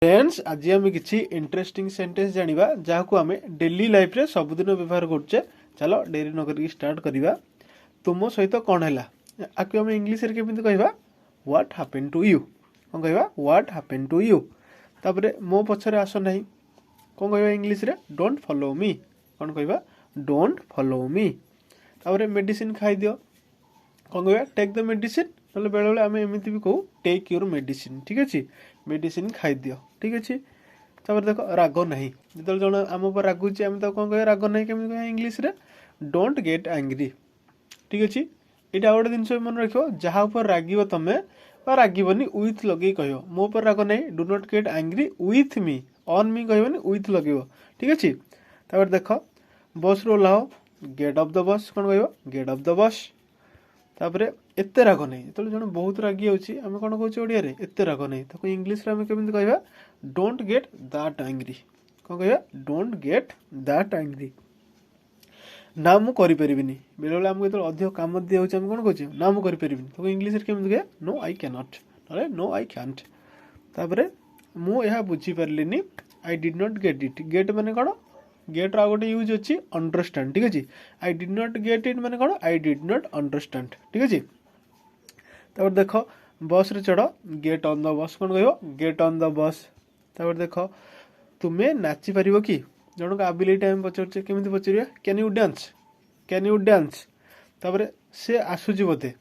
Friends आज आम किसी इंटरेस्टिंग सेंटेंस जानिबा जहां आम डेली लाइफ रे सबुदिन व्यवहार करछे। चलो डेरी न करी स्टार्ट करिबा। तुम सहित कौन है आपको आम इंग्लिश रे केमिति कहबा व्हाट हैपेंड टू यू। कौन कहबा व्हाट हैपेंड टू यू। तापरे मो पछरे आस नहीं कौन कहबा इंग्लिश रे डोंट फॉलो मी। कौन कहबा डोंट फॉलो मी। तापरे मेडिसिन खाई दियो कौन कहबा टेक द मेडिसिन। ना बेले बेले आम एमती भी कहू टेक योर मेडिसिन। ठीक अच्छे मेडिसिन खाई दियो। ठीक अच्छे तापर देख राग नहीं जो जन आम पर रागुचे आम कौन कह राग नहीं केमी कह इंग्लिश रे डोंट गेट एंग्री। ठीक अच्छे यहाँ गोटे जिन मन रख जहाँ पर राग तुम रागबनी विथ लगे कह मो पर राग नहीं do not get angry with me on me कहबनी विथ लगे। ठीक अच्छे तापर देख बस रू ओह्लाओ गेट ऑफ द बस। कौन कह गेट ऑफ द बस। तापर एत राग नहीं जो जन बहुत रागी आम कौन कहे ओडिया एत राग नहीं ताको इंग्लिश रे आम केमिति कहबा डोंट गेट दैट एंग्री। कौन कहबा डोंट गेट दैट एंग्री। ना मु करि परिबिनी बेले बेले आमको जो अधिक काम दिया होछि आम कौन कहछे ना मु करि परिबिनी ताको इंग्लिश रे केमिति कहे नो आई कैन नॉट नले नो आई कैंट। तापर मु यह बुझी परलिनी I did not get it. Get माने कौन गेट रा गोटे यूज अच्छी अंडरस्टैंड। ठीक अच्छे आई डिड नॉट गेट इट माने कौन आई डिड नॉट अंडरस्टैंड। ठीक अच्छे तापर देख बस रे चढ़ गेट ऑन द बस। कौन कह गेट ऑन द बस। तापर देख तुम्हें नाची पार कि जन को आबिलिटी आम पचारे केमी पचार can you dance can you dance. तापर से आसूची बोधे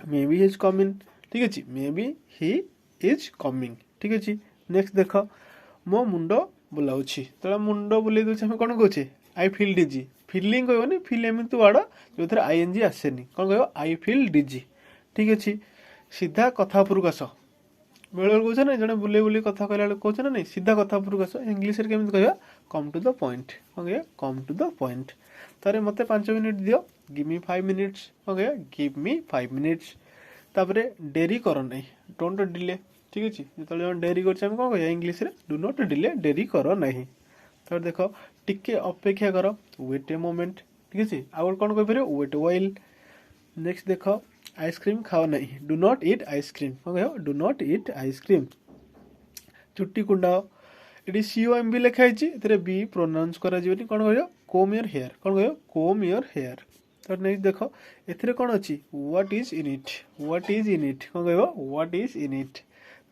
maybe he is coming. ठीक अच्छे maybe he is coming. ठीक अच्छे नेक्स्ट देख मो मुंड बुलाऊँगी तो मुंड बुले दूसरे आम कौन कहे आई फिल डिजी। फिलिंग कहनी फिल एमती वार्ड जो थे आईएनजी आसेनी। कौन कह आई फिल डिजी। ठीक अच्छे सीधा कथा उपरक आस बेले बेले कहे ना जड़े बुले बुले कथा कहला कहे ना नहीं सीधा कथा उपरक आस इंग्लिश रे केमिति कहबा कम टू द पॉइंट। कौन कह कम टू द पॉइंट। तारे मते 5 मिनिट दियो गिव मी 5 मिनिट्स। कौन कह गिव मी 5 मिनिट्स। तापरे डेरी कर नहीं डोंट डिले। ठीक अच्छे जो डेरी कर कौन कह इंग्लिश रे डू नॉट डिले डेरी कर नहीं। तापर देख टिके अपेक्षा कर वेट ए मोमेंट। ठीक अच्छे आउ कौन कह वेट व्हाइल। नेक्स्ट देख आइसक्रीम खाओ नहीं डू नॉट ईट आइसक्रीम। कौन कह डू नॉट ईट आइसक्रीम। चुट्टी कुंडाओ ये COM भी लिखाई बी प्रोनाउंस करा कौन कह कोम योर हेयर। कौन कह कोम योर हेयर। तो नेक्स्ट देख ए कौन अच्छी what is in it what is in it. कौन कह व्हाट इज इन इट।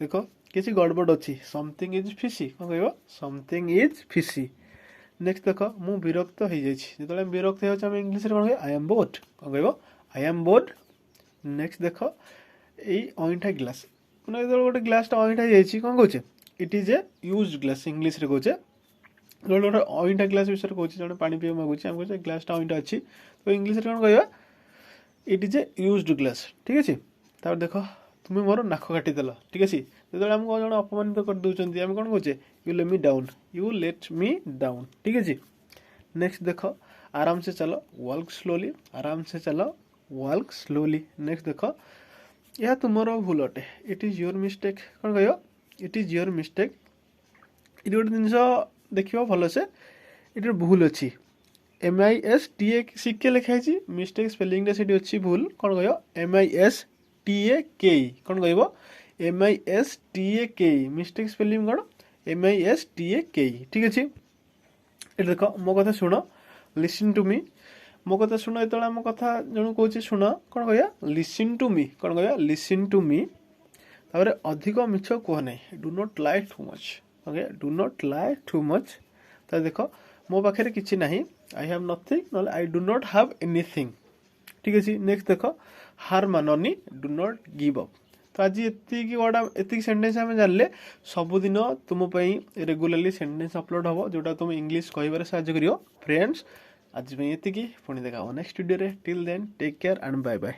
देख किसी गड़बड़ अच्छी समथिंग इज फिशी। कौन कह समथिंग इज फिशी। नेक्स्ट देख मु विरक्त हो जो विरक्त हो इंग्लिश कौन कह आई एम बोर्ड। कौन कह आई एम बोर्ड। नेक्स्ट देख यही अईठा ग्लास मैंने जो गोटे ग्लासटा अईठा जाइए कौन कहे it is a use glass English रे कहे जो गोटे अईठा ग्लास विषय कहे जो पानी पीवा मागुचे आम कहे ग्लासटा अईठा अच्छी तो इंग्लिश रे कौन कह it is a used glass. ठीक अच्छे तापर देख तुम्हें मोर नाक काटिदेल। ठीक अच्छे जो आमको जन अपमानित कर दूसरी आम कौन कहे you let me down you let me down. ठीक अच्छे नेक्स्ट देख आराम से चलो वॉक स्लोली आराम से चलो वॉक स्लोली। नेक्स्ट देख यह तुमर भूल अटे इट इज योर मिस्टेक। कौन कह इट इज योर मिस्टेक। ये गोटे जिन देख भल से ये भूल अच्छी MISTA सिके लिखाई मिस्टेक स्पेलिंग अच्छी भूल। कौन कह MISTAKE। कौन कह MISTAKE मिस्टेक स्पेलिंग कौन MISTAKE। ठीक अच्छे ये देख मो कथा शुण लिसन टू मी मो कथा शुण जो आम कथा जन कहे शुण कौन कह लिसन टू मी। कौन कह लिसन टू मी। तापर अधिक मिछ कह नहीं do not lie too much. Okay do not lie too much. तो देख मो पाखे किसी ना आई हैव नथिंग ना I do not have anything. ठीक अच्छे नेक्स्ट देख हार माननी डू नॉट गिव अप। तो आज ये वर्ड एतिक सेंटेंस आम जानले सबुदिन तुमपाई रेगुलाली सेंटेंस अपलोड हम जोटा तुम इंग्लिश कहबार साहाय्य करियो। फ्रेंड्स आज ये पुणी देखा next video till then take care and bye bye.